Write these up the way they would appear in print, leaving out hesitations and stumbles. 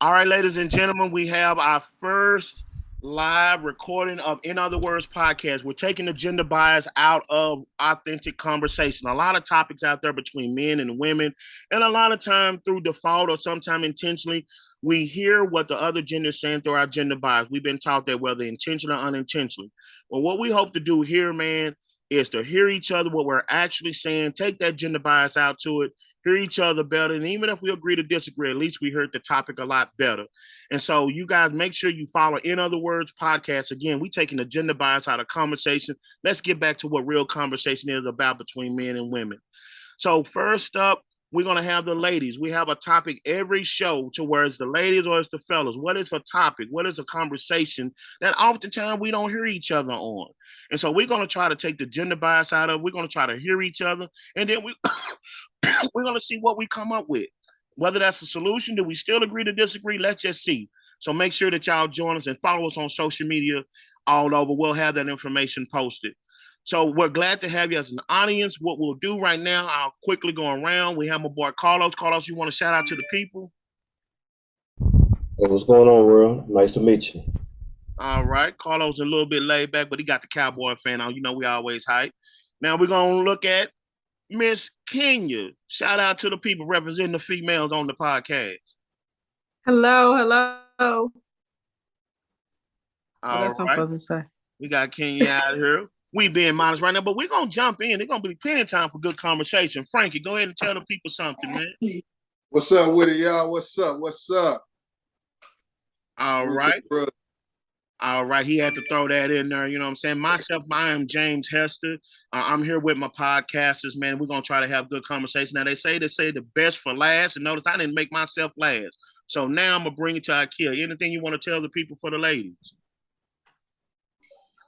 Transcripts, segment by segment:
All right, ladies and gentlemen, we have our first live recording of In Other Words podcast. We're taking the gender bias out of authentic conversation. A lot of topics out there between men and women, and a lot of time through default or sometimes intentionally, we hear what the other gender is saying through our gender bias. We've been taught that whether intentional or unintentionally. Well, what we hope to do here, man, is to hear each other, what we're actually saying, take that gender bias out to it, hear each other better. And even if we agree to disagree, at least we heard the topic a lot better. And so you guys make sure you follow In Other Words podcast. Again, we taking the gender bias out of conversation. Let's get back to what real conversation is about between men and women. So first up, we're going to have the ladies. We have a topic every show to where it's the ladies or it's the fellas. What is a topic? What is a conversation that oftentimes we don't hear each other on? And so we're going to try to take the gender bias out of it. We're going to try to hear each other. And then we're going to see what we come up with. Whether that's a solution, do we still agree to disagree? Let's just see. So make sure that y'all join us and follow us on social media all over. We'll have that information posted. So we're glad to have you as an audience. What we'll do right now, I'll quickly go around. We have my boy Carlos. Carlos, you want to shout out to the people? Hey, what's going on, world? Nice to meet you. All right. Carlos a little bit laid back, but he got the Cowboy fan on. You know we always hype. Now we're going to look at Miss Kenya. Shout out to the people representing the females on the podcast. Hello, hello. All That's what right. I'm supposed to say. We got Kenya out here. We being modest right now, but we're going to jump in. There's going to be plenty of time for good conversation. Frankie, go ahead and tell the people something, man. What's up with it, y'all? What's up? What's up? All right. All right. He had to throw that in there. You know what I'm saying? Myself, I am James Hester. I'm here with my podcasters, man. We're going to try to have good conversation. Now, they say the best for last. And notice I didn't make myself last. So now I'm going to bring it to Ikea. Anything you want to tell the people for the ladies?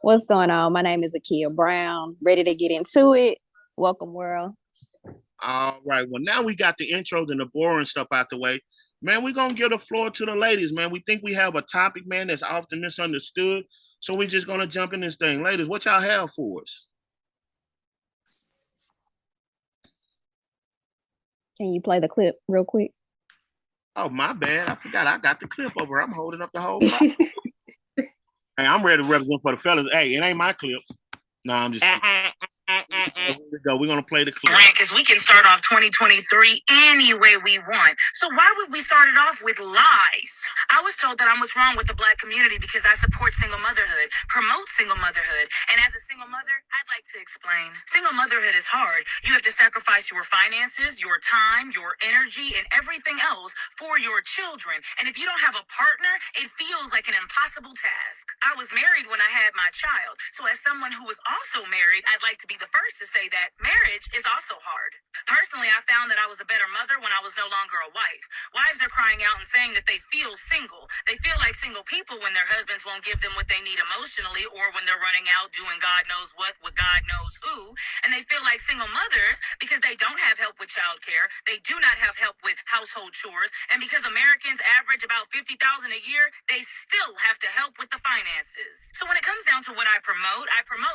What's going on? My name is Akia Brown. Ready to get into it. Welcome, world. All right. Well, now we got the intros and the boring stuff out the way. Man, we're going to give the floor to the ladies, man. We think we have a topic, man, that's often misunderstood. So we're just going to jump in this thing. Ladies, what y'all have for us? Can you play the clip real quick? Oh, my bad. I forgot I got the clip over. I'm holding up the whole thing. Hey, I'm ready to represent for the fellas. Hey, it ain't my clip. No, I'm just kidding. Here we go. We're gonna play the clip. Because we can start off 2023 any way we want. So why would we start it off with lies? I was told that I'm what's wrong with the Black community because I support single motherhood, promote single motherhood. And as a single mother, I'd like to explain. Single motherhood is hard. You have to sacrifice your finances, your time, your energy, and everything else for your children. And if you don't have a partner, it feels like an impossible task. I was married when I had my child. So as someone who was also married, I'd like to be the first to say that marriage is also hard. Personally, I found that I was a better mother when I was no longer a wife. Wives are crying out and saying that they feel single. They feel like single people when their husbands won't give them what they need emotionally, or when they're running out doing God knows what with God knows who. And they feel like single mothers because they don't have help with childcare. They do not have help with household chores. And because Americans average about $50,000 a year, they still have to help with the finances. So when it comes down to what I promote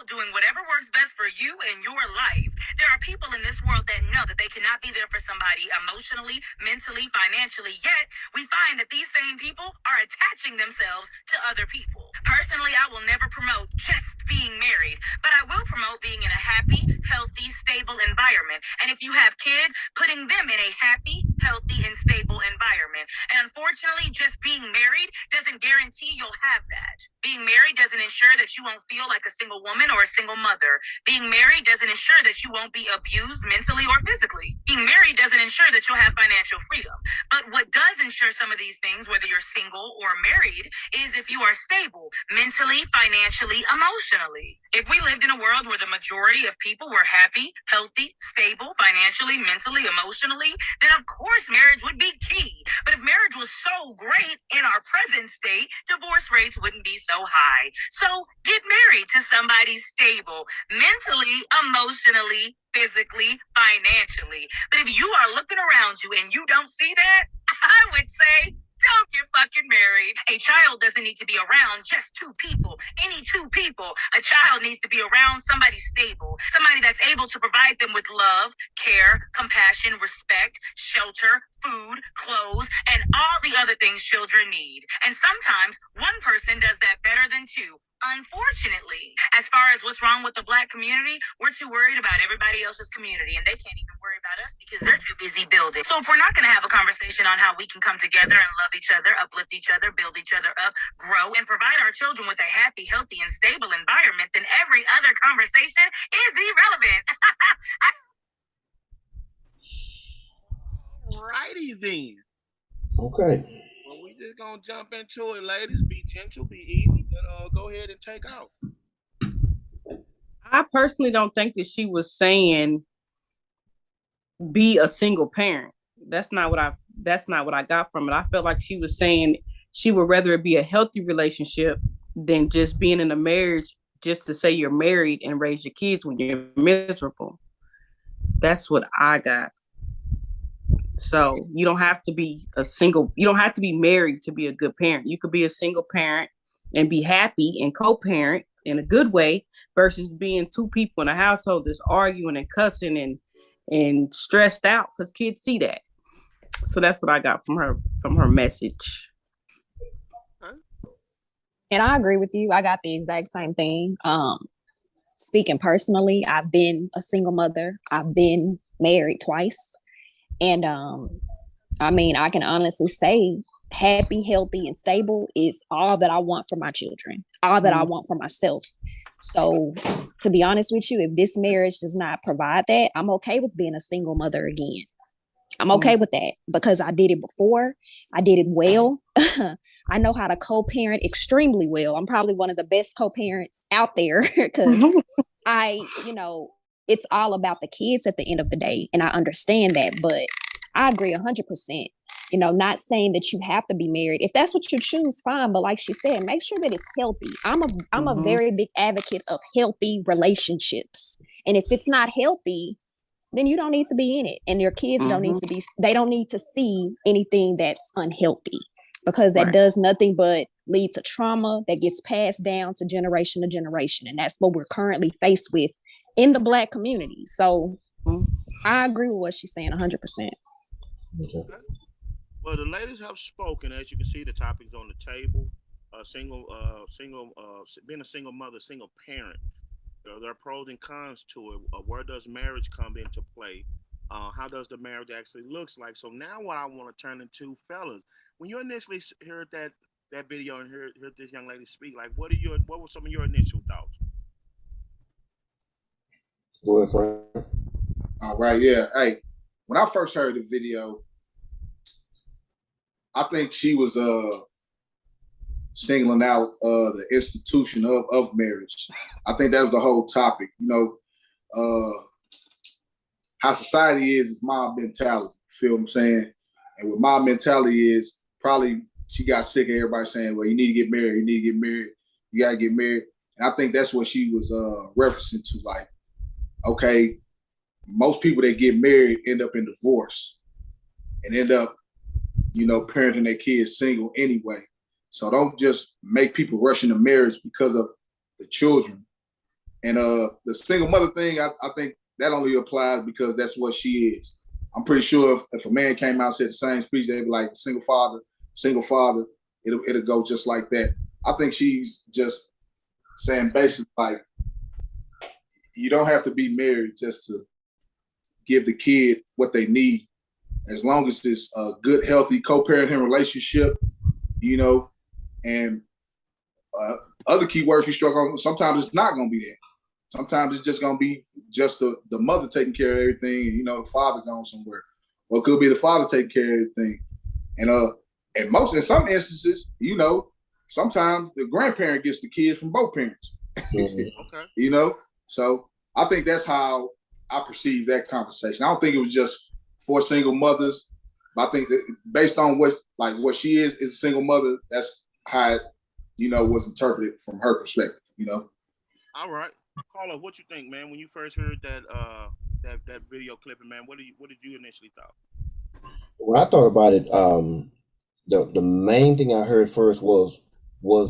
doing whatever works best for you and your life. There are people in this world that know that they cannot be there for somebody emotionally, mentally, financially, yet we find that these same people are attaching themselves to other people. Personally, I will never promote just being married, but I will promote being in a happy, healthy, stable environment. And if you have kids, putting them in a happy, healthy, and stable environment. And unfortunately, just being married doesn't guarantee you'll have that. Being married doesn't ensure that you won't feel like a single woman or a single mother. Being married doesn't ensure that you won't be abused mentally or physically. Being married doesn't ensure that you'll have financial freedom. But what does ensure some of these things, whether you're single or married, is if you are stable mentally, financially, emotionally. If we lived in a world where the majority of people were happy, healthy, stable, financially, mentally, emotionally, then of course marriage would be key. But if marriage was so great in our present state, divorce rates wouldn't be so high. So get married to somebody stable, mentally, emotionally, physically, financially. But if you are looking around you and you don't see that, I would say, don't get fucking married. A child doesn't need to be around just two people, any two people. A child needs to be around somebody stable, somebody that's able to provide them with love, care, compassion, respect, shelter, food, clothes, and all the other things children need. And sometimes one person does that better than two. Unfortunately, as far as what's wrong with the Black community, we're too worried about everybody else's community, and they can't even worry about us because they're too busy building. So if we're not going to have a conversation on how we can come together and love each other, uplift each other, build each other up, grow, and provide our children with a happy, healthy, and stable environment, then every other conversation is irrelevant. Alrighty then. Okay. Well, we just gonna jump into it, ladies. Be gentle, be easy, but go ahead and take out. I personally don't think that she was saying be a single parent. That's not what I got from it. I felt like she was saying she would rather it be a healthy relationship than just being in a marriage just to say you're married and raise your kids when you're miserable. That's what I got. So you don't have to be married to be a good parent. You could be a single parent and be happy and co-parent in a good way versus being two people in a household that's arguing and cussing and stressed out because kids see that. So that's what I got from her message. And I agree with you. I got the exact same thing. Speaking personally, I've been a single mother. I've been married twice. And I mean, I can honestly say happy, healthy, and stable is all that I want for my children, all that I want for myself. So to be honest with you, if this marriage does not provide that, I'm okay with being a single mother again. I'm okay with that because I did it before. I did it well. I know how to co-parent extremely well. I'm probably one of the best co-parents out there because it's all about the kids at the end of the day. And I understand that, but I agree 100%. Not saying that you have to be married. If that's what you choose, fine. But like she said, make sure that it's healthy. I'm a very big advocate of healthy relationships. And if it's not healthy, then you don't need to be in it. And your kids don't need to see anything that's unhealthy because that does nothing but lead to trauma that gets passed down to generation. And that's what we're currently faced with in the Black community. So I agree with what she's saying 100%. Okay. Well, the ladies have spoken. As you can see, the topic's on the table. Being a single mother, single parent. There are pros and cons to it. Where does marriage come into play? How does the marriage actually looks like? So now, what I want to turn into, fellas, when you initially heard that video and heard this young lady speak, like, what were some of your initial thoughts? Go ahead, Frank. All right, yeah. Hey, when I first heard the video, I think she was singling out the institution of marriage. I think that was the whole topic. How society is mob mentality. Feel what I'm saying? And what mob mentality is, probably she got sick of everybody saying, well, you need to get married, you got to get married. And I think that's what she was referencing to, like, okay, most people that get married end up in divorce and end up, parenting their kids single anyway. So don't just make people rush into marriage because of the children. And the single mother thing, I think that only applies because that's what she is. I'm pretty sure if a man came out and said the same speech, they'd be like, single father, it'll go just like that. I think she's just saying basically like, you don't have to be married just to give the kid what they need. As long as it's a good, healthy co-parenting relationship, and other key words you struck on, sometimes it's not going to be that. Sometimes it's just going to be just the mother taking care of everything and, the father going somewhere. Or it could be the father taking care of everything. And in some instances, sometimes the grandparent gets the kids from both parents. Okay. So I think that's how I perceive that conversation. I don't think it was just for single mothers. But I think that based on what she is a single mother, that's how it, was interpreted from her perspective, All right. Carla, what you think, man, when you first heard that video clipping, man? What did you initially thought? When I thought about it, the main thing I heard first was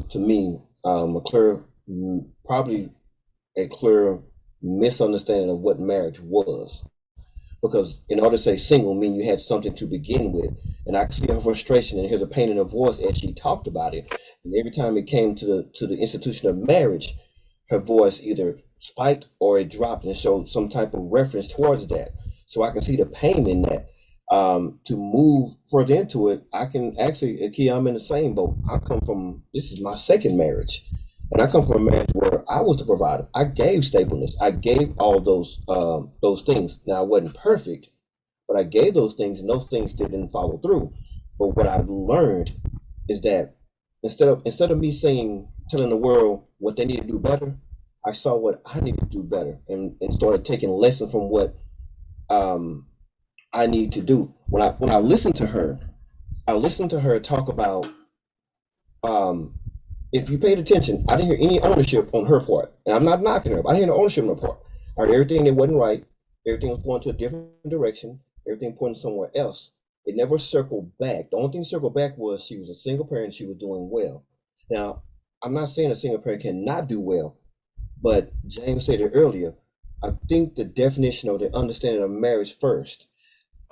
to me probably a clear misunderstanding of what marriage was. because in order to say single mean you had something to begin with. And I could see her frustration and hear the pain in her voice as she talked about it. And every time it came to the institution of marriage, her voice either spiked or it dropped and showed some type of reference towards that. So I can see the pain in that. To move further into it, I can actually, Key, I'm in the same boat. I come from, this is my second marriage. And I come from a marriage where I was the provider. I gave stableness. I gave all those things. Now I wasn't perfect, but I gave those things, and those things didn't follow through. But what I've learned is that instead of me saying telling the world what they need to do better, I saw what I need to do better, and started taking lessons from what I need to do. When I listen to her, I listened to her talk about um, if you paid attention, I didn't hear any ownership on her part. And I'm not knocking her, but I didn't hear no ownership on her part. I heard everything that wasn't right. Everything was going to a different direction. Everything pointing somewhere else. It never circled back. The only thing circled back was she was a single parent. She was doing well. Now, I'm not saying a single parent cannot do well, but James said it earlier. I think the definition or the understanding of marriage first.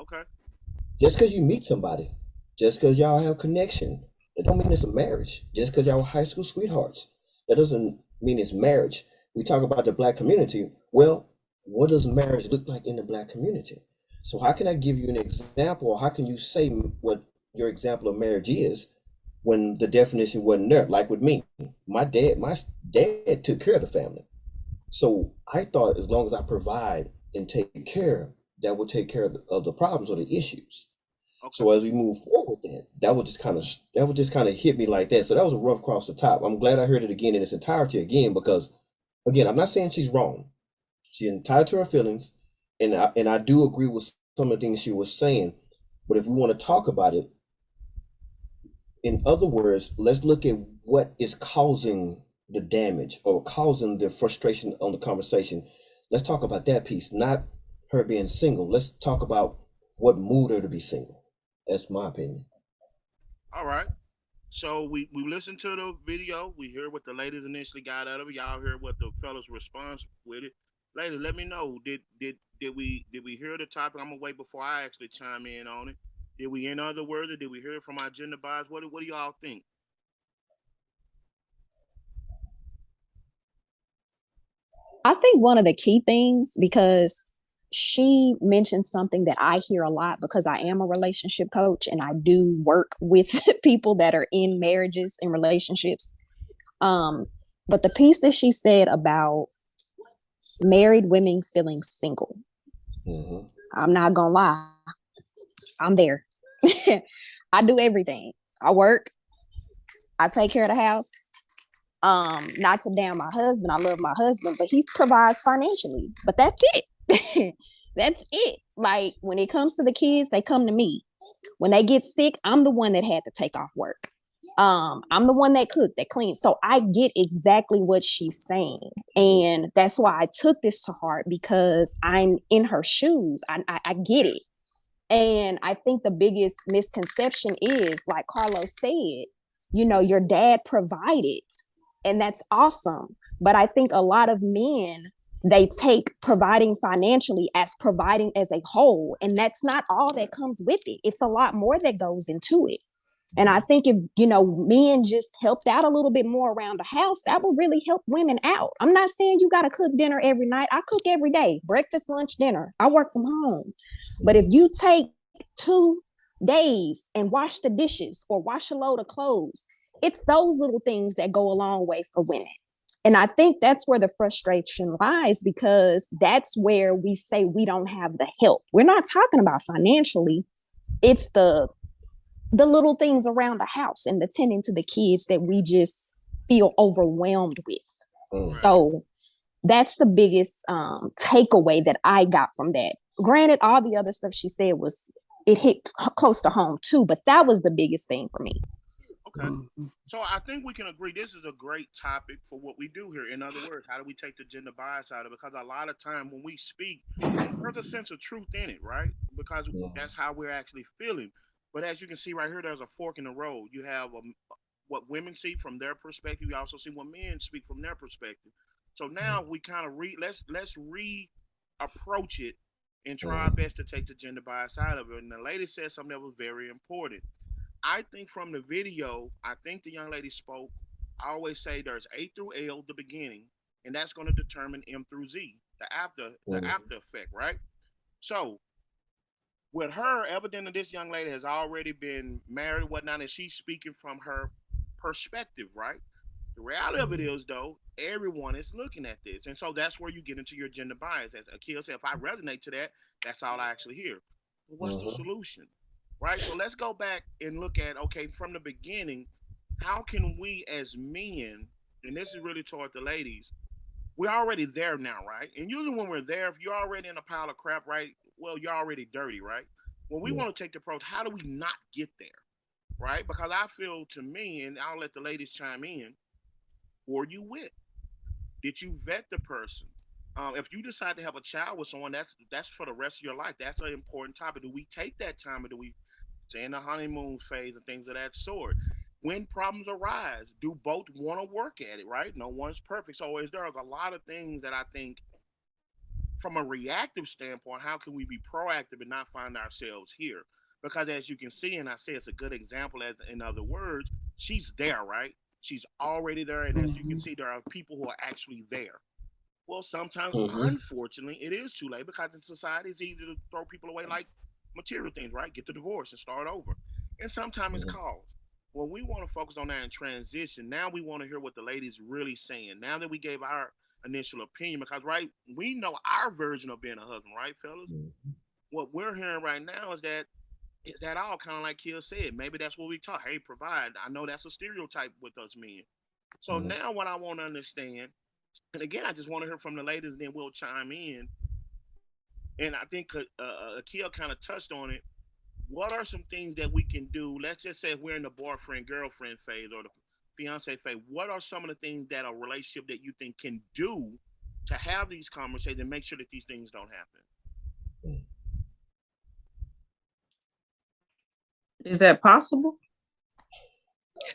Okay. Just because you meet somebody, just because y'all have connection, that don't mean it's a marriage. Just because y'all were high school sweethearts, that doesn't mean it's marriage. We talk about the black community. Well, what does marriage look like in the black community? So how can I give you an example, or how can you say what your example of marriage is when the definition wasn't there? Like with me, my dad took care of the family. So I thought as long as I provide and take care, that will take care of the problems or the issues. Okay. So as we move forward, then that would just kind of hit me like that. So that was a rough cross the top. I'm glad I heard it again in its entirety again because, again, I'm not saying she's wrong. She's entitled to her feelings, and I do agree with some of the things she was saying. But if we want to talk about it, in other words, let's look at what is causing the damage or causing the frustration on the conversation. Let's talk about that piece, not her being single. Let's talk about what moved her to be single. That's my opinion. All right. So we listened to the video. We hear what the ladies initially got out of it. Y'all hear what the fellas' response with it. Ladies, let me know. Did we hear the topic? I'm gonna wait before I actually chime in on it. Did we, in other words, or did we hear it from our gender bias? What do y'all think? I think one of the key things, because she mentioned something that I hear a lot because I am a relationship coach and I do work with people that are in marriages and relationships. Um, but the piece that she said about married women feeling single, Hmm. I'm not gonna lie, I'm there. I do everything. I work, I take care of the house. Not to down my husband. I love my husband, but he provides financially. But that's it. That's it. Like when it comes to the kids, they come to me. When they get sick, I'm the one that had to take off work. I'm the one that cooked, that cleaned. So I get exactly what she's saying. And that's why I took this to heart because I'm in her shoes. I get it. And I think the biggest misconception is, like Carlos said, your dad provided, and that's awesome. But I think a lot of men, they take providing financially as providing as a whole, and that's not all that comes with it. It's a lot more that goes into it. And I think if, men just helped out a little bit more around the house, that would really help women out. I'm not saying you got to cook dinner every night. I cook every day, breakfast, lunch, dinner. I work from home. But if you take 2 days and wash the dishes or wash a load of clothes, it's those little things that go a long way for women. And I think that's where the frustration lies, because that's where we say we don't have the help. We're not talking about financially. It's the little things around the house and the tending to the kids that we just feel overwhelmed with. Mm. Right. So that's the biggest takeaway that I got from that. Granted, all the other stuff she said it hit close to home too, but that was the biggest thing for me. Okay. So I think we can agree this is a great topic for what we do here. In other words, how do we take the gender bias out of it? Because a lot of time when we speak, there's a sense of truth in it, right? Because Yeah. that's how we're actually feeling. But as you can see right here, there's a fork in the road. You have what women see from their perspective. You also see what men speak from their perspective. So now we kind of let's re approach it and try our best to take the gender bias out of it. And the lady said something that was very important. I think from the video, I think the young lady spoke. I always say there's A through L, the beginning, and that's going to determine M through Z, the after effect, right? So with her, evidently this young lady has already been married, whatnot, and she's speaking from her perspective, right? The reality of it is, though, everyone is looking at this, and so that's where you get into your gender bias. As Akil said, if I resonate to that, that's all I actually hear. Well, what's the solution, right? So let's go back and look at, okay, from the beginning, how can we as men, and this is really toward the ladies, we're already there now, right? And usually when we're there, if you're already in a pile of crap, right? Well, you're already dirty, right? When we want to take the approach, how do we not get there, right? Because I feel, to me, and I'll let the ladies chime in, who are you with? Did you vet the person? If you decide to have a child with someone, that's for the rest of your life. That's an important topic. Do we take that time, or do we stay in the honeymoon phase and things of that sort? When problems arise, do both want to work at it, right? No one's perfect. So there's a lot of things that I think from a reactive standpoint, how can we be proactive and not find ourselves here? Because as you can see, and I say it's a good example, as in other words, she's there, right? She's already there. And as you can see, there are people who are actually there. Well, sometimes, unfortunately, it is too late because in society, it's easy to throw people away like material things, right? Get the divorce and start over. And sometimes it's cause. Well, we want to focus on that in transition. Now we want to hear what the lady's really saying. Now that we gave our initial opinion, because, right, we know our version of being a husband, right, fellas? What we're hearing right now is that all kind of like Kill said. Maybe that's what we talk. Hey, provide. I know that's a stereotype with us men. So now what I want to understand, and again, I just want to hear from the ladies, and then we'll chime in. And I think Akil kind of touched on it. What are some things that we can do? Let's just say if we're in the boyfriend girlfriend phase or the fiance phase. What are some of the things that a relationship that you think can do to have these conversations and make sure that these things don't happen? Is that possible?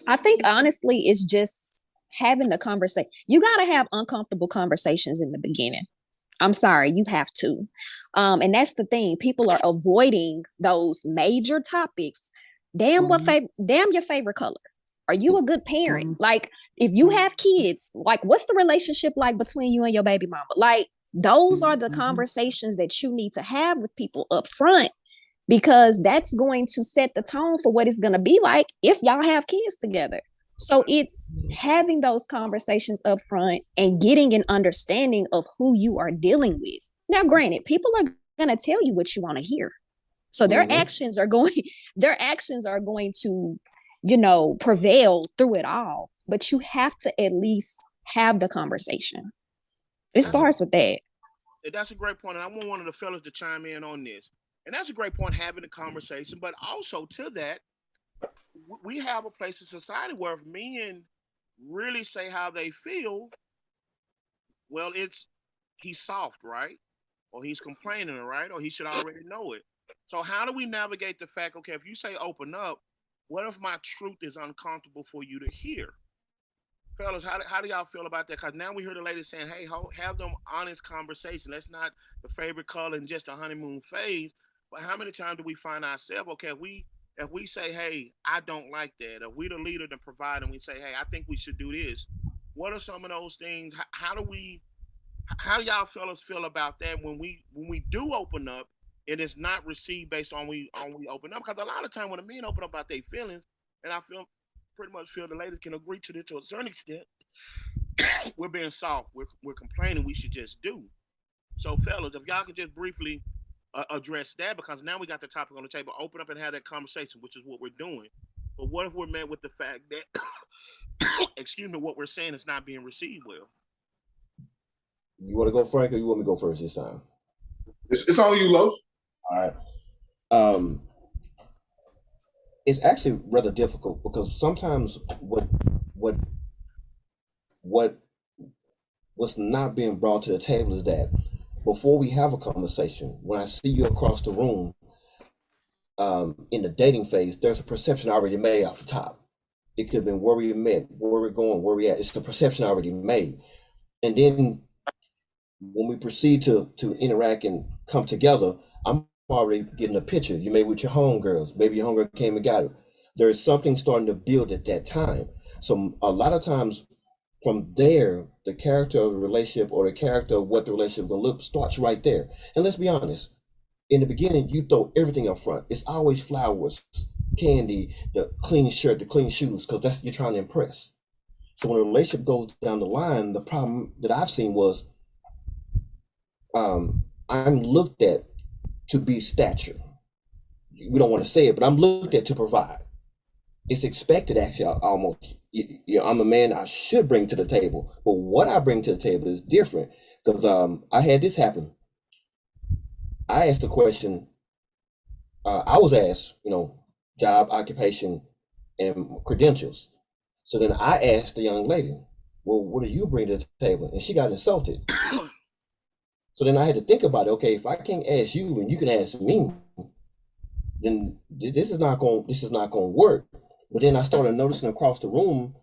I think honestly, it's just having the conversation. You got to have uncomfortable conversations in the beginning. I'm sorry, you have to. And that's the thing. People are avoiding those major topics. Damn your favorite color. Are you a good parent? Like, if you have kids, like, what's the relationship like between you and your baby mama? Like, those are the conversations that you need to have with people up front, because that's going to set the tone for what it's going to be like if y'all have kids together. So it's having those conversations up front and getting an understanding of who you are dealing with. Now, granted, people are going to tell you what you want to hear. So their actions are going to, prevail through it all. But you have to at least have the conversation. It starts with that. That's a great point. And I want one of the fellas to chime in on this. And that's a great point, having a conversation. But also to that, we have a place in society where if men really say how they feel, well, he's soft, right? Or he's complaining, right? Or he should already know it. So how do we navigate the fact, okay, if you say open up, what if my truth is uncomfortable for you to hear? Fellas, how do y'all feel about that? Because now we hear the lady saying, hey, have them honest conversation. That's not the favorite color in just a honeymoon phase. But how many times do we find ourselves, okay, if we say, hey, I don't like that, if we the leader to provide and we say, hey, I think we should do this, what are some of those things? How do y'all fellas feel about that when we do open up, it is not received based on we open up? Because a lot of time when the men open up about their feelings, and I pretty much feel the ladies can agree to this to a certain extent, we're being soft, we're complaining, we should just do. So fellas, if y'all could just briefly address that, because now we got the topic on the table, open up and have that conversation, which is what we're doing. But what if we're met with the fact that excuse me, what we're saying is not being received well? You want to go, Frank, or you want me to go first this time? It's on you, Los. All right. It's actually rather difficult because sometimes what's not being brought to the table is that before we have a conversation, when I see you across the room, in the dating phase, there's a perception already made off the top. It could have been where we met, where we're going, where we at. It's the perception already made. And then when we proceed to interact and come together, I'm already getting a picture. You may with your homegirls. Maybe your homegirl came and got it. There's something starting to build at that time. So a lot of times from there, the character of the relationship or the character of what the relationship gonna look starts right there. And let's be honest, in the beginning, you throw everything up front. It's always flowers, candy, the clean shirt, the clean shoes, because that's you're trying to impress. So when a relationship goes down the line, the problem that I've seen was I'm looked at to be stature. We don't want to say it, but I'm looked at to provide. It's expected, actually, almost. I'm a man, I should bring to the table, but what I bring to the table is different. Because I had this happen. I asked the question, I was asked, job, occupation, and credentials. So then I asked the young lady, well, what do you bring to the table? And she got insulted. So then I had to think about it. Okay, if I can't ask you and you can ask me, then this is not going to work. But then I started noticing across the room,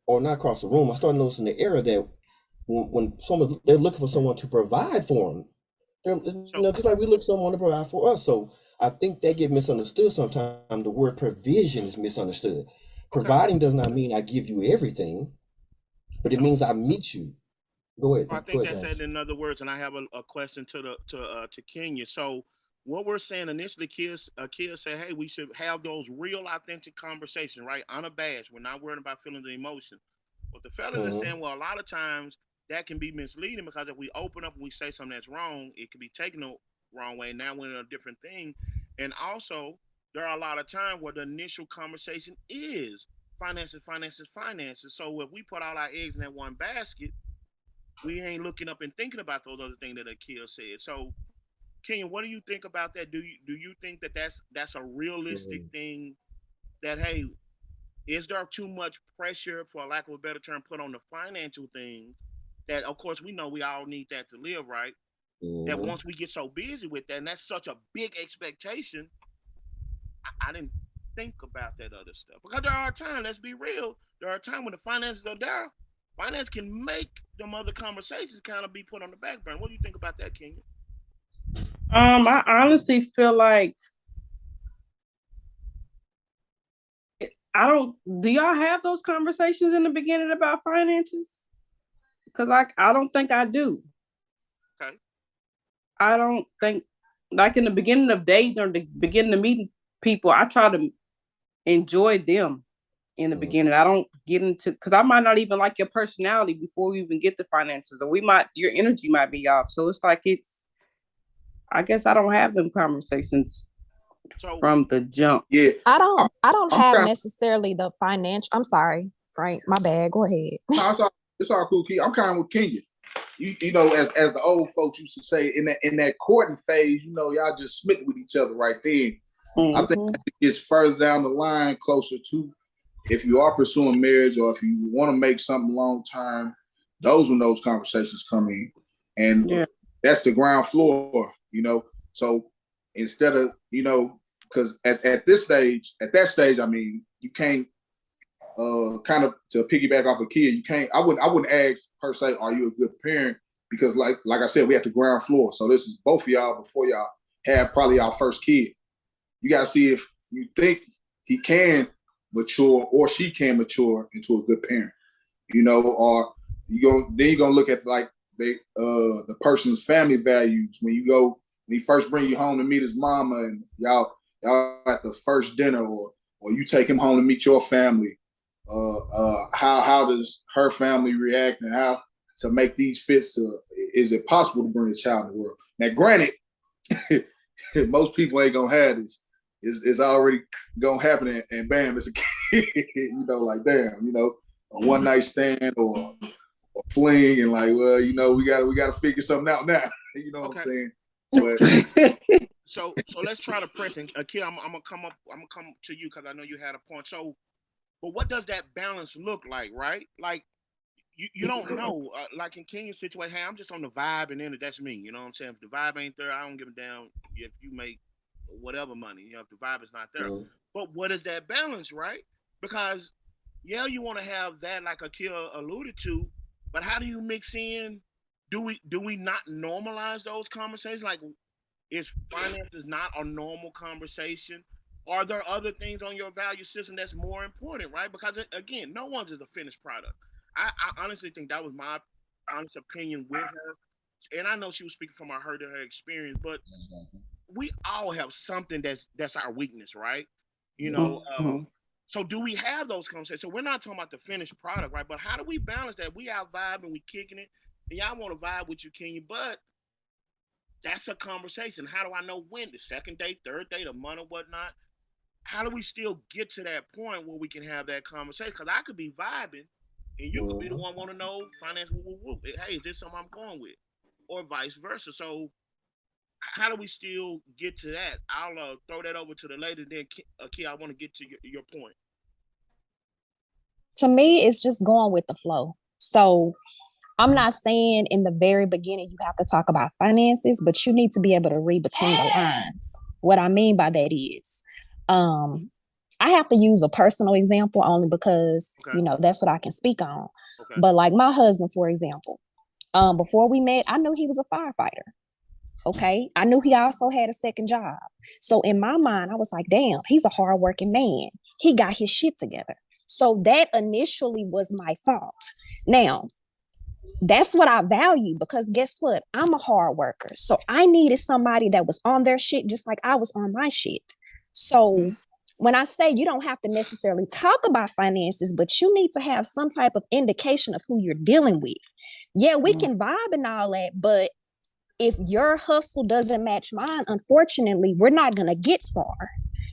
or not across the room, I started noticing the area that when someone they're looking for someone to provide for them, just like we look for someone to provide for us. So I think they get misunderstood sometimes. The word provision is misunderstood. Providing does not mean I give you everything, but it means I meet you. Go ahead. I Go think ahead, that's said James. in other words, and I have a question to Kenya. So what we're saying initially, kids say, hey, we should have those real, authentic conversations, right? Unabashed. We're not worried about feelings and emotion. But the fellas are Mm-hmm. saying, well, a lot of times that can be misleading because if we open up and we say something that's wrong, it can be taken the wrong way. Now we're in a different thing, and also there are a lot of times where the initial conversation is finances, finances, finances. So if we put all our eggs in that one basket, we ain't looking up and thinking about those other things that Akil said. So, Kenya, what do you think about that? Do you think that that's a realistic Mm-hmm. thing? That hey, is there too much pressure, for lack of a better term, put on the financial things? That of course we know we all need that to live, right? That Mm-hmm. once we get so busy with that, and that's such a big expectation, I didn't think about that other stuff because there are times. Let's be real. There are times when the finances are there. Finance can make them other conversations kind of be put on the back burner. What do you think about that, Kenya? I honestly feel like I don't. Do y'all have those conversations in the beginning about finances? Because I don't think I do. Okay. I don't think like in the beginning of dating or the beginning of meeting people, I try to enjoy them in the Mm-hmm. beginning. I don't get into because I might not even like your personality before we even get the finances, or we might your energy might be off. So it's like it's. I guess I don't have them conversations So from the jump. Yeah, I I'm, don't I don't I'm have kind of, necessarily the financial. I'm sorry, Frank. My bad. Go ahead. no, it's all cool, Key. I'm kind of with Kenya. You know, as the old folks used to say, in that courting phase, y'all just smitten with each other right then. I think Mm-hmm. as it gets further down the line, closer to if you are pursuing marriage or if you want to make something long term, those when those conversations come in, and Yeah. that's the ground floor. So instead of because at that stage, I mean, you can't kind of to piggyback off a kid, you can't. I wouldn't ask per se, are you a good parent? Because like I said, we at the ground floor. So this is both of y'all before y'all have probably our first kid. You got to see if you think he can mature or she can mature into a good parent, or you're gonna look at like the person's family values when you first bring you home to meet his mama and y'all at the first dinner or you take him home to meet your family. How does her family react and how to make these fits? Is it possible to bring a child in the world? Now, granted, most people ain't gonna have this. It's already gonna happen, and bam, it's a kid. Like damn, a one night stand or a fling, and like, well, we gotta figure something out now. You know what I'm okay. saying? So But so let's try to press and Akil, I'm gonna come up. I'm gonna come to you because I know you had a point. So, but what does that balance look like, right? Like you don't know. Like in Kenya's situation, hey, I'm just on the vibe, and then that's me. You know what I'm saying? If the vibe ain't there, I don't give a damn if you make whatever money. If the vibe is not there. Mm-hmm. But what is that balance, right? Because yeah, you want to have that, like Akil alluded to, but how do you mix in? Do we not normalize those conversations? Like Is finances not a normal conversation? Are there other things on your value system that's more important, right? Because again, no one's is a finished product. I honestly think that was my honest opinion with her, and I know she was speaking from her experience, but we all have something that's our weakness, right? You know, Mm-hmm. so do we have those conversations? So we're not talking about the finished product, right? But how do we balance that? We out vibing, we kicking it, and y'all want to vibe with you, Kenya, but that's a conversation. How do I know when? The second date, third date, a month or whatnot? How do we still get to that point where we can have that conversation? Because I could be vibing, and you could be the one want to know finance. Hey, is this something I'm going with, or vice versa? So how do we still get to that? I'll throw that over to the lady. Then, Kia, I want to get to your point. To me, it's just going with the flow. So I'm not saying in the very beginning you have to talk about finances, but you need to be able to read between the lines. What I mean by that is, I have to use a personal example only because, Okay. that's what I can speak on. Okay. But like my husband, for example, before we met, I knew he was a firefighter. Okay. I knew he also had a second job. So in my mind, I was like, damn, he's a hardworking man. He got his shit together. So that initially was my thought. Now, that's what I value because guess what? I'm a hard worker. So I needed somebody that was on their shit just like I was on my shit. So when I say you don't have to necessarily talk about finances, but you need to have some type of indication of who you're dealing with. Yeah, we can vibe and all that, but if your hustle doesn't match mine, unfortunately, we're not going to get far.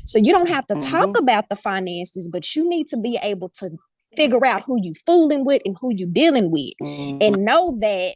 So you don't have to talk about the finances, but you need to be able to figure out who you fooling with and who you dealing with, and know that,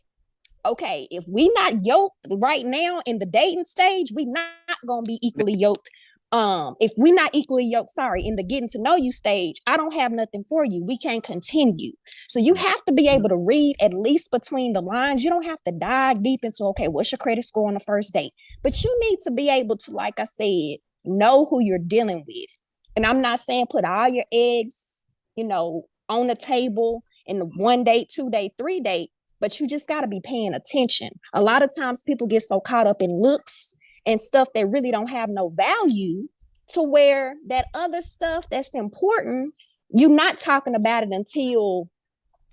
okay, if we not yoked right now in the dating stage, we not gonna be equally yoked. If we not equally yoked, in the getting to know you stage, I don't have nothing for you. We can't continue. So you have to be able to read at least between the lines. You don't have to dive deep into, okay, what's your credit score on the first date? But you need to be able to, like I said, know who you're dealing with. And I'm not saying put all your eggs, on the table in the 1 date, 2 date, 3 date, but you just got to be paying attention. A lot of times people get so caught up in looks and stuff that really don't have no value, to where that other stuff that's important, you're not talking about it until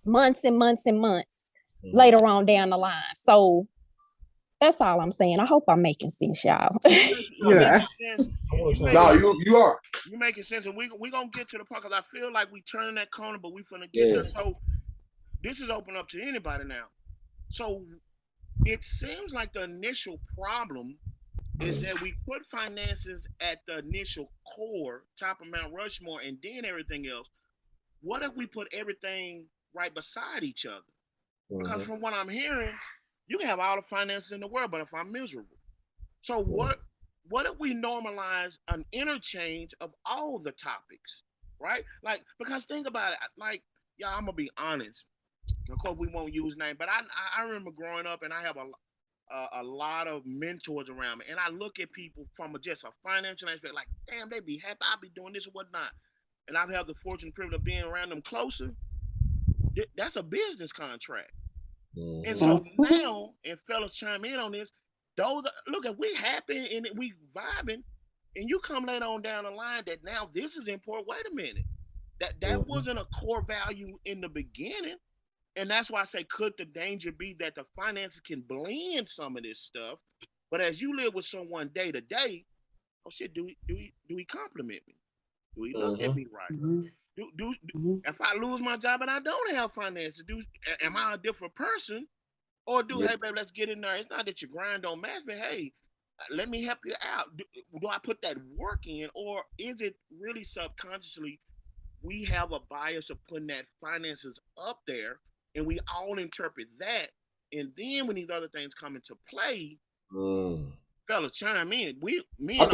months and months and months later on down the line. So that's all I'm saying. I hope I'm making sense, y'all. Yeah. No, you are. You're making sense, and we gonna get to the part because I feel like we turning that corner, but we finna get there. So this is open up to anybody now. So it seems like the initial problem is that we put finances at the initial core, top of Mount Rushmore, and then everything else. What if we put everything right beside each other? Because from what I'm hearing, you can have all the finances in the world, but if I'm miserable. So what if we normalize an interchange of all the topics, right? Like, because think about it, like, y'all, I'm gonna be honest. Of course, we won't use names, but I remember growing up, and I have a lot of mentors around me, and I look at people from just a financial aspect, like, damn, they be happy, I be doing this or whatnot, and I've had the fortune and privilege of being around them closer. That's a business contract, and so now, and fellas chime in on this. Those look, if we happy and we vibing, and you come later on down the line that now this is important. Wait a minute, that wasn't a core value in the beginning. And that's why I say, could the danger be that the finances can blend some of this stuff? But as you live with someone day to day, oh shit, do we compliment me? Do he look at me right? If I lose my job and I don't have finances, am I a different person? Or hey baby, let's get in there. It's not that your grind don't match, but hey, let me help you out. Do I put that work in, or is it really subconsciously we have a bias of putting that finances up there, and we all interpret that, and then when these other things come into play, fellas chime in. I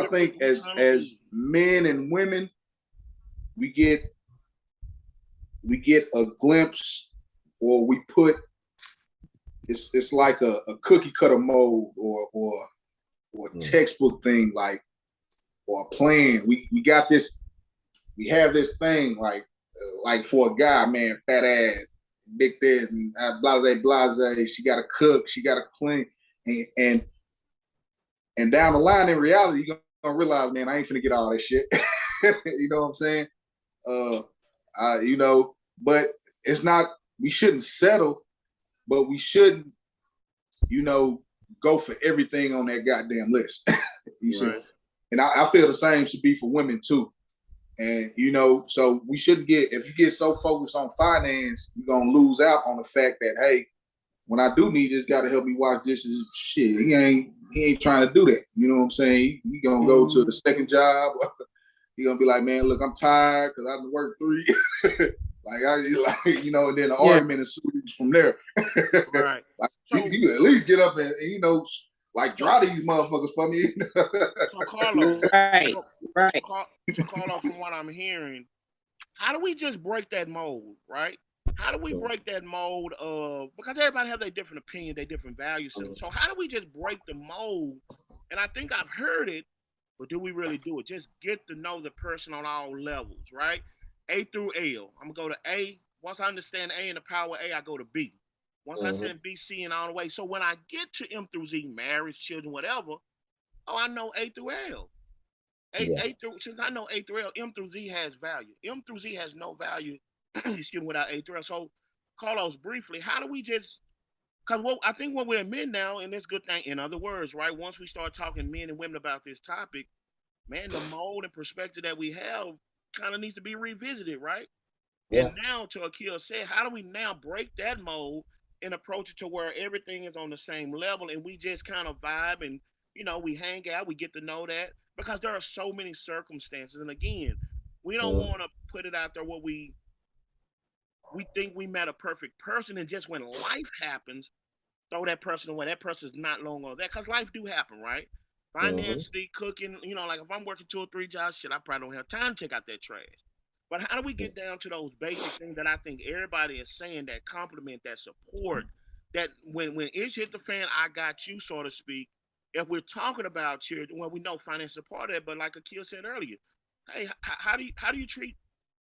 think as men and women, we get a glimpse, or we put it's like a cookie cutter mold or a textbook thing, like, or a plan. We got this. We have this thing like for a guy, man, fat ass, big this, and blase blase. She got to cook, she got to clean, and And down the line, in reality, you're gonna realize, man, I ain't finna get all that shit. You know what I'm saying? You know, but it's not. We shouldn't settle, but we shouldn't, you know, go for everything on that goddamn list. You see? And I feel the same should be for women too. And you know, so we shouldn't get, if you get so focused on finance, you're gonna lose out on the fact that, hey, when I do need this guy to help me wash dishes, shit, he ain't trying to do that. You know what I'm saying? He gonna go to the second job. He gonna be like, man, look, I'm tired because I've worked 3. like, you know, and then the argument ensues from there. Right. Like, you at least get up and, you know, like, dry these motherfuckers for me. So Carlos, right. So Carlos, from what I'm hearing, how do we just break that mold, right? How do we break that mold of, because everybody have their different opinion, their different value system. So how do we just break the mold? And I think I've heard it, but do we really do it? Just get to know the person on all levels, right? A through L. I'm gonna go to A. Once I understand A and the power A, I go to B. Once I understand B, C, and all the way. So when I get to M through Z, marriage, children, whatever, oh, I know A through L. A through, since I know A through L, M through Z has value. M through Z has no value, excuse me, without A through L. So, Carlos, briefly, how do we just, because I think what we're men now, and this good thing, in other words, right, once we start talking men and women about this topic, man, the mold and perspective that we have kind of needs to be revisited, right? Yeah. And now, to Akil said, how do we now break that mold and approach it to where everything is on the same level and we just kind of vibe and, you know, we hang out, we get to know that, because there are so many circumstances. And again, we don't want to put it out there where we think we met a perfect person, and just when life happens, throw that person away. That person's not long on that, because life do happen, right? Financially, cooking, you know, like if I'm working 2 or 3 jobs, shit, I probably don't have time to take out that trash. But how do we get down to those basic things that I think everybody is saying, that compliment, that support, that when it hit the fan, I got you, so to speak. If we're talking about children, well, we know finance is a part of it, but like Akil said earlier, hey, how do you treat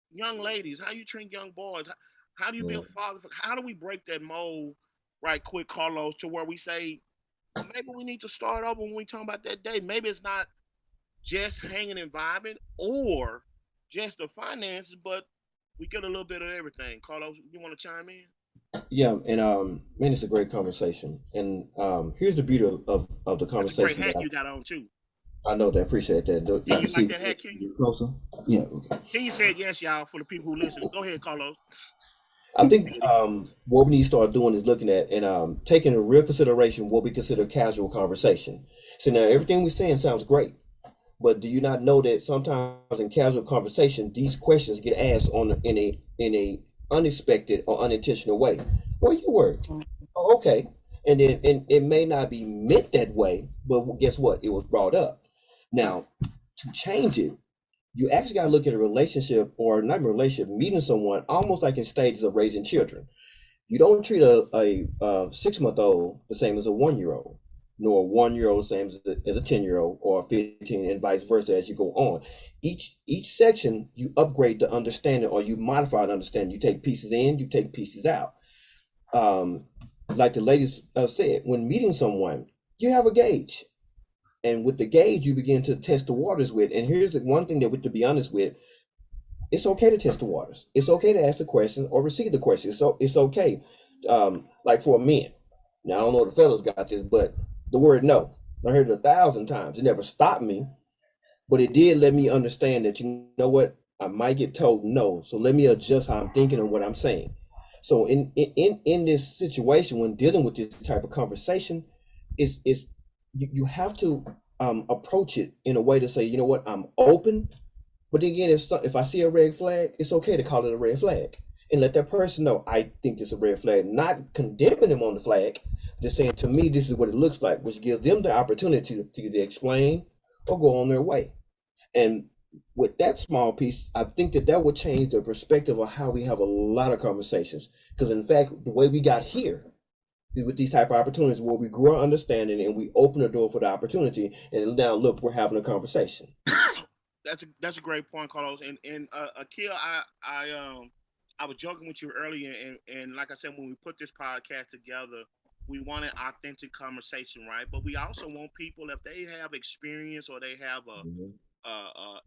young ladies? How do you treat young boys? How do you be a father? How do we break that mold right quick, Carlos, to where we say, maybe we need to start over when we talk about that day. Maybe it's not just hanging and vibing or just the finances, but we get a little bit of everything. Carlos, you want to chime in? Yeah, and man, it's a great conversation. And here's the beauty of the That's a great conversation hat that you got on too. I know that. Appreciate that. Can You you can see like that hat, King? closer. Yeah. Okay. Can you say yes, y'all, for the people who listen? Go ahead, Carlos. I think what we need to start doing is looking at and taking a real consideration what we consider casual conversation. So now everything we're saying sounds great, but do you not know that sometimes in casual conversation these questions get asked in a unexpected or unintentional way? Where you work? Oh, okay. And then and it may not be meant that way, but guess what? It was brought up. Now, to change it, you actually got to look at a relationship, or not a relationship, meeting someone almost like in stages of raising children. You don't treat a 6-month-old the same as a 1-year-old, nor a 1-year-old the same as a 10-year-old or a 15, and vice versa as you go on. Each section you upgrade the understanding, or you modify the understanding. You take pieces in, you take pieces out. Like the ladies said, when meeting someone, you have a gauge. And with the gauge, you begin to test the waters with. And here's the one thing that we, to be honest with, it's okay to test the waters. It's okay to ask the question or receive the question. So it's okay. Like for men. Now I don't know if the fellas got this, but the word no, I heard it 1,000 times. It never stopped me, but it did let me understand that, you know what, I might get told no. So let me adjust how I'm thinking and what I'm saying. So in this situation, when dealing with this type of conversation, is you have to approach it in a way to say, you know what, I'm open. But then again, if I see a red flag, it's okay to call it a red flag and let that person know I think it's a red flag, not condemning them on the flag, just saying to me this is what it looks like, which gives them the opportunity to either explain or go on their way. And with that small piece, I think that would change the perspective of how we have a lot of conversations. Because in fact, the way we got here with these type of opportunities, where we grow understanding and we open the door for the opportunity, and now look, we're having a conversation. That's a great point, Carlos. And Akil, I was joking with you earlier, and like I said, when we put this podcast together, we want an authentic conversation, right? But we also want people, if they have experience or they have Mhm.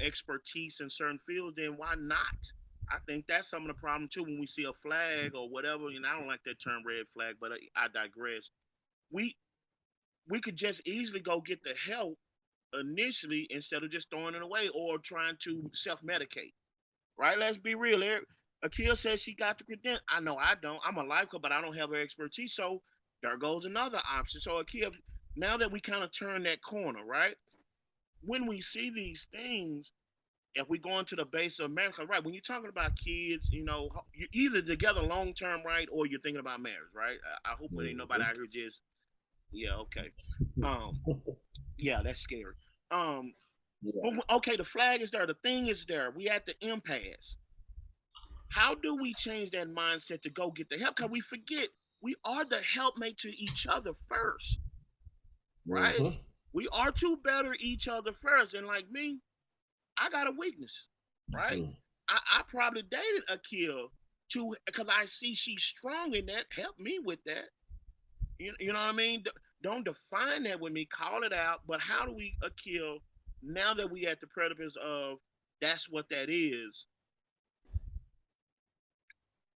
expertise in certain fields, then why not? I think that's some of the problem too when we see a flag or whatever. And I don't like that term red flag, but I digress. We we could just easily go get the help initially instead of just throwing it away or trying to self medicate. Right? Let's be real. Akil says she got the credential. I know I don't. I'm a life coach, but I don't have her expertise. So there goes another option. So Akil, now that we kind of turn that corner, right? When we see these things, if we go into the base of America, right? When you're talking about kids, you're either together long term, right, or you're thinking about marriage, right? I hope there ain't nobody Mhm. out here just, yeah, okay, um, yeah, that's scary. Um, but Yeah. okay, the flag is there, the thing is there. We at the impasse. How do we change that mindset to go get the help? Because we forget we are the helpmate to each other first, right? Mhm. We are to better each other first. And like me, I got a weakness, right? Mhm. I probably dated Akil to because I see she's strong in that. Help me with that. You know what I mean? Don't define that with me. Call it out. But how do we Akil now that we at the precipice of that's what that is?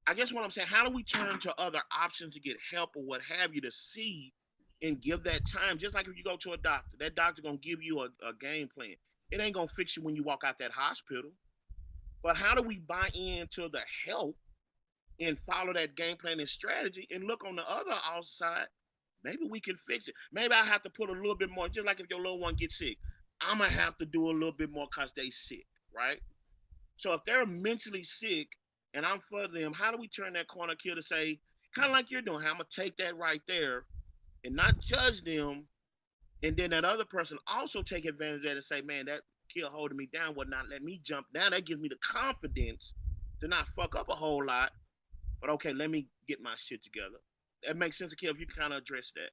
I guess what I'm saying, how do we turn to other options to get help or what have you to see and give that time? Just like if you go to a doctor, that doctor gonna give you a game plan. It ain't gonna fix you when you walk out that hospital. But how do we buy into the help and follow that game plan and strategy and look on the other outside? Maybe we can fix it. Maybe I have to put a little bit more, just like if your little one gets sick. I'm gonna have to do a little bit more because they sick, right? So if they're mentally sick and I'm for them, how do we turn that corner kill to say, kind of like you're doing, I'm gonna take that right there and not judge them, and then that other person also take advantage of that and say, man, that kid holding me down would not let me jump down. That gives me the confidence to not fuck up a whole lot. But okay, let me get my shit together. That makes sense, Akil, if you can kind of address that.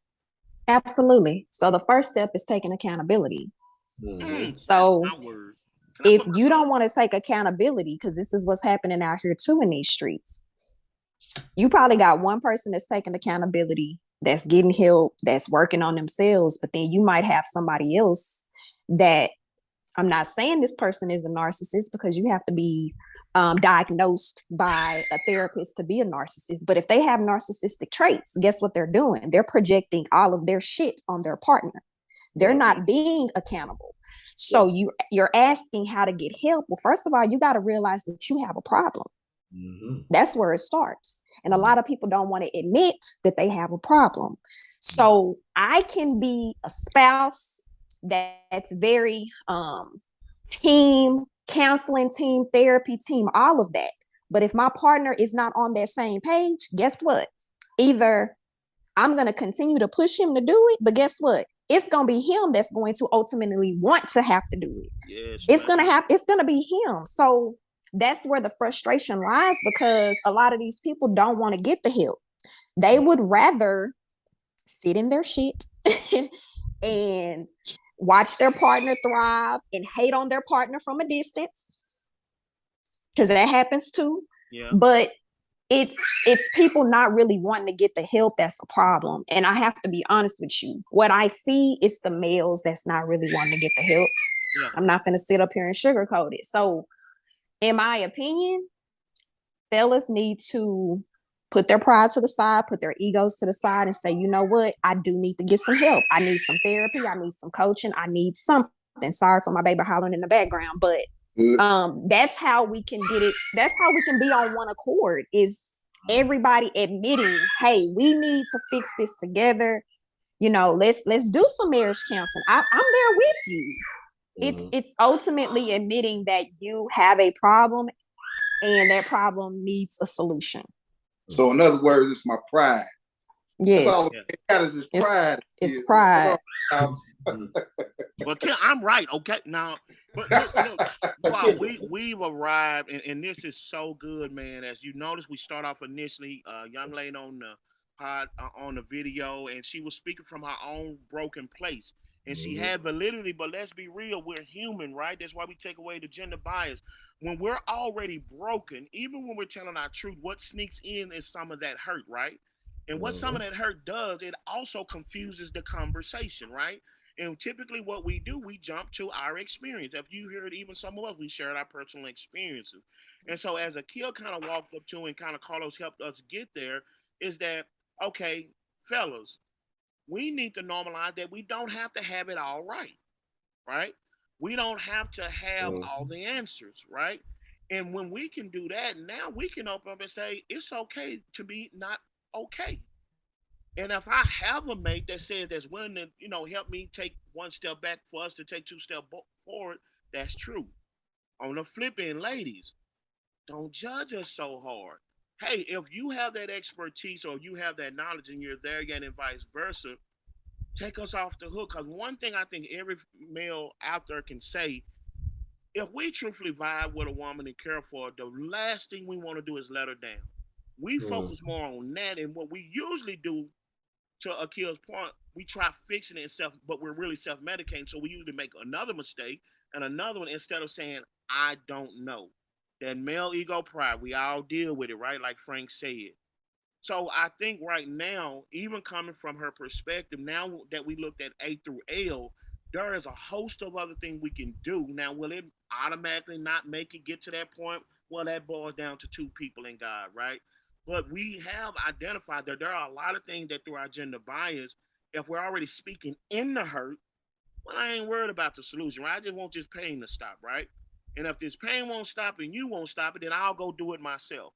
Absolutely. So the first step is taking accountability. Mhm. That's So my word. Can I if put my you son? don't want to take accountability, because this is what's happening out here too in these streets, you probably got one person that's taking accountability, that's getting help, that's working on themselves, but then you might have somebody else that, I'm not saying this person is a narcissist because you have to be diagnosed by a therapist to be a narcissist. But if they have narcissistic traits, guess what they're doing? They're projecting all of their shit on their partner. They're Yeah. not being accountable. So Yes. you're asking how to get help. Well, first of all, you got to realize that you have a problem. Mhm. That's where it starts. And a Mhm. lot of people don't want to admit that they have a problem. So I can be a spouse that's very team counseling, team therapy, team, all of that. But if my partner is not on that same page, guess what? Either I'm going to continue to push him to do it, but guess what? It's going to be him that's going to ultimately want to have to do it. Yes, It's man. going to have, it's going to be him. So that's where the frustration lies, because a lot of these people don't want to get the help. They would rather sit in their shit and watch their partner thrive and hate on their partner from a distance, because that happens too. Yeah. But it's people not really wanting to get the help that's a problem. And I have to be honest with you, what I see is the males that's not really wanting to get the help. Yeah. I'm not going to sit up here and sugarcoat it. So in my opinion, fellas need to put their pride to the side, put their egos to the side, and say, you know what? I do need to get some help. I need some therapy. I need some coaching. I need something. Sorry for my baby hollering in the background, but that's how we can get it. That's how we can be on one accord, is everybody admitting, hey, we need to fix this together. Let's do some marriage counseling. I'm there with you. Mhm. It's ultimately admitting that you have a problem and that problem needs a solution. So in other words, it's my pride. That's all Yes, it got is this pride. it's Hold pride. on. Mhm. But I'm right, okay? Now, but look, wow, Kendall. we've arrived, and this is so good, man. As you notice, we start off initially, young lady on the on the video, and she was speaking from her own broken place, and she Mhm. had validity. But let's be real, we're human, right? That's why we take away the gender bias. When we're already broken, even when we're telling our truth, what sneaks in is some of that hurt, right? And what some of that hurt does, it also confuses the conversation, right? And typically, what we do, we jump to our experience. If you heard, even some of us, we shared our personal experiences. And so, as Akil kind of walked up to and kind of Carlos helped us get there, is that okay, fellas? We need to normalize that we don't have to have it all right, right? We don't have to have all the answers, right? And when we can do that, now we can open up and say it's okay to be not okay. And if I have a mate that says that's willing to, help me take one step back for us to take two steps forward, that's true. On the flip end, ladies, don't judge us so hard. Hey, if you have that expertise or you have that knowledge and you're there yet and vice versa, take us off the hook. Because one thing I think every male out there can say, if we truthfully vibe with a woman and care for her, the last thing we want to do is let her down. We focus more on that, and what we usually do, to Akil's point, we try fixing it and but we're really self-medicating. So we usually make another mistake and another one instead of saying, I don't know. That male ego pride, we all deal with it, right? Like Frank said. So I think right now, even coming from her perspective, now that we looked at A through L, there is a host of other things we can do. Now, will it automatically not make it get to that point? Well, that boils down to two people in God, right? But we have identified that there are a lot of things that through our gender bias, if we're already speaking in the hurt, well, I ain't worried about the solution, right? I just want this pain to stop, right? And if this pain won't stop and you won't stop it, then I'll go do it myself.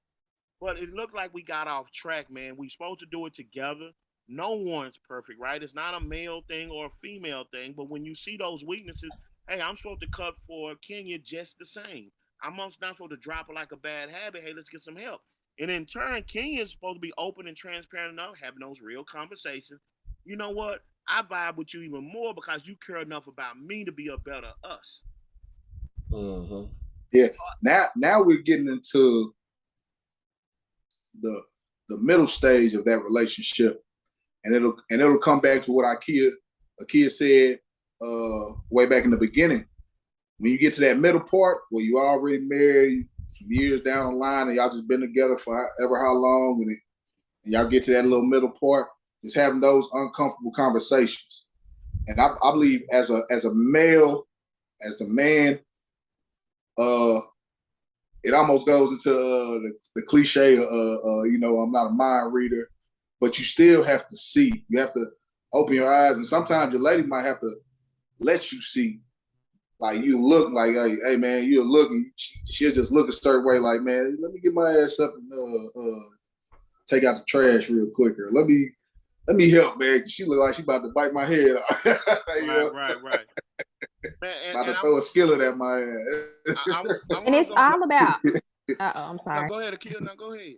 But it looked like we got off track, man. We supposed to do it together. No one's perfect, right? It's not a male thing or a female thing. But when you see those weaknesses, hey, I'm supposed to cut for Kenya just the same. I'm not supposed to drop it like a bad habit. Hey, let's get some help. And in turn, Kenya is supposed to be open and transparent enough, having those real conversations. You know what? I vibe with you even more because you care enough about me to be a better us. Yeah. Now we're getting into the middle stage of that relationship, and it'll come back to what Akia said way back in the beginning. When you get to that middle part where you already married some years down the line and y'all just been together for ever how long, and y'all get to that little middle part, is having those uncomfortable conversations. And I believe as a male, as a man, it almost goes into the cliche, I'm not a mind reader, but you still have to see. You have to open your eyes, and sometimes your lady might have to let you see. Like you look like, hey man, you're looking. She'll just look a certain way, like, man, let me get my ass up and take out the trash real quick, or let me help, man. She look like she about to bite my head off. Right. Man, about to throw a skillet at my ass. And it's all about. I'm sorry. No, go ahead, Akil. No, go ahead.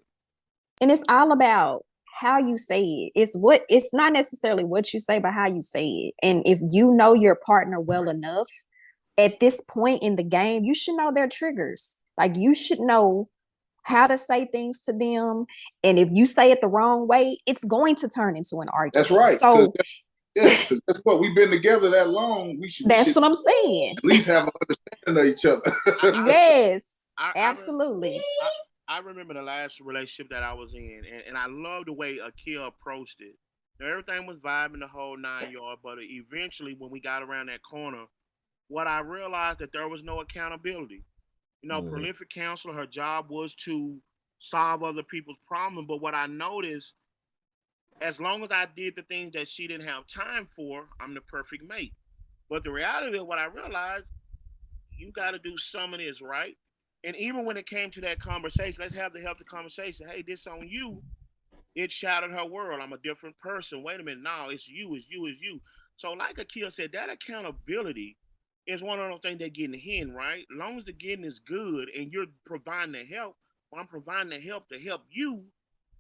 And it's all about how you say it. It's not necessarily what you say, but how you say it. And if you know your partner well enough, at this point in the game, you should know their triggers. Like you should know how to say things to them. And if you say it the wrong way, it's going to turn into an argument. That's right. So because that's what we've been together that long. That's what I'm saying. At least have an understanding of each other. Yes, absolutely. I remember the last relationship that I was in, and I love the way Akil approached it. Now, everything was vibing the whole 9 yards, but eventually, when we got around that corner, what I realized that there was no accountability. Prolific counselor, her job was to solve other people's problems. But what I noticed, as long as I did the things that she didn't have time for, I'm the perfect mate. But the reality of what I realized, you got to do some of this, right? And even when it came to that conversation, let's have the healthy conversation. Hey, this on you. It shattered her world. I'm a different person. Wait a minute. No, it's you, it's you, it's you. So like Akil said, that accountability is one of those things that getting hidden, right? As long as the getting is good and you're providing the help, well, I'm providing the help to help you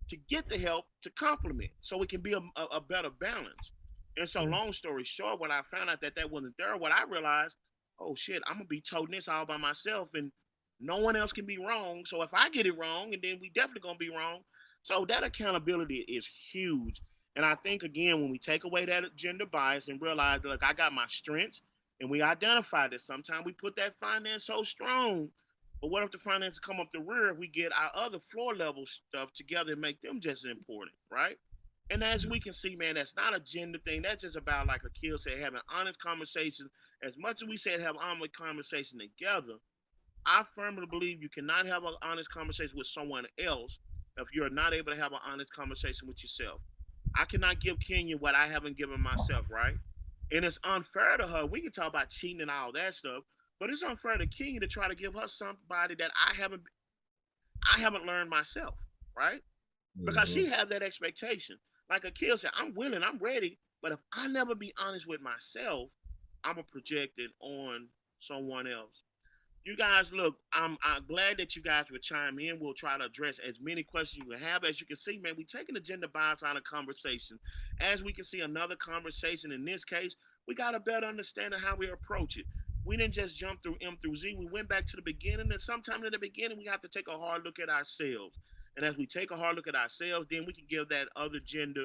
to get the help to complement so it can be a better balance. And so long story short, when I found out that wasn't there, what I realized, oh shit, I'm going to be toting this all by myself and no one else can be wrong. So if I get it wrong, and then we definitely going to be wrong. So that accountability is huge. And I think, again, when we take away that gender bias and realize, look, I got my strengths, and we identify that sometimes we put that finance so strong. But what if the finances come up the rear? We get our other floor level stuff together and make them just as important, right? And as we can see, man, that's not a gender thing. That's just about, like Akil said, having honest conversation. As much as we said have honest conversation together, I firmly believe you cannot have an honest conversation with someone else if you're not able to have an honest conversation with yourself. I cannot give Kenya what I haven't given myself, right? And it's unfair to her. We can talk about cheating and all that stuff, but it's unfair to Kenya to try to give her somebody that I haven't learned myself, right? Because Mm-hmm. she has that expectation. Like Akil said, I'm willing, I'm ready, but if I never be honest with myself, I'm gonna project it on someone else. You guys, look, I'm glad that you guys would chime in. We'll try to address as many questions you have. As you can see, man, we taking the gender bias out of conversation. As we can see, another conversation in this case, we got a better understanding how we approach it. We didn't just jump through M through Z. We went back to the beginning, and sometime in the beginning, we have to take a hard look at ourselves. And as we take a hard look at ourselves, then we can give that other gender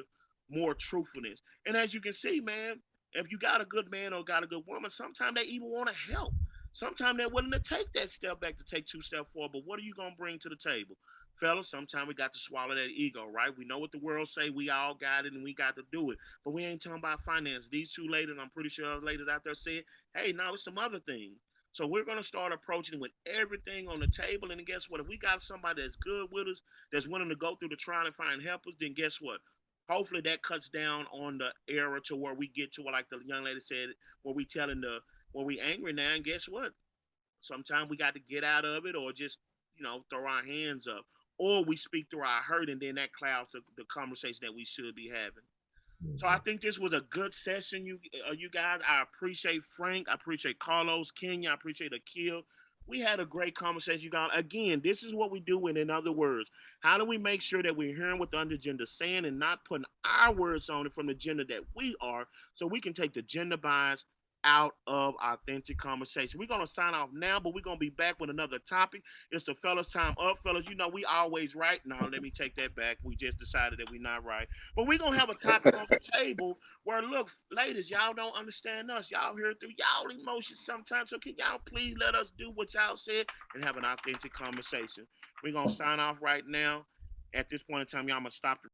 more truthfulness. And as you can see, man, if you got a good man or got a good woman, sometimes they even want to help. Sometimes they're willing to take that step back to take two steps forward. But what are you gonna bring to the table, fellas? Sometimes we got to swallow that ego, right? We know what the world say. We all got it, and we got to do it. But we ain't talking about finance. These two ladies, I'm pretty sure other ladies out there said, "Hey, now it's some other things." So we're gonna start approaching with everything on the table. And guess what? If we got somebody that's good with us, that's willing to go through the trial and find help us, then guess what? Hopefully that cuts down on the error to where we get to, like the young lady said, where we telling the when we angry now, and guess what? Sometimes we got to get out of it or just, throw our hands up. Or we speak through our hurt, and then that clouds the conversation that we should be having. So I think this was a good session, you guys. I appreciate Frank. I appreciate Carlos, Kenya. I appreciate Akil. We had a great conversation, you guys. Again, this is what we do. And in other words, how do we make sure that we're hearing what the other gender is saying and not putting our words on it from the gender that we are, so we can take the gender bias out of authentic conversation. We're gonna sign off now, but we're gonna be back with another topic. It's the fellas time up, fellas. We always right. Now let me take that back. We just decided that we're not right. But we're gonna have a topic on the table where, look, ladies, y'all don't understand us. Y'all hear through y'all emotions sometimes. So can y'all please let us do what y'all said and have an authentic conversation? We're gonna sign off right now. At this point in time, y'all, I'm gonna stop the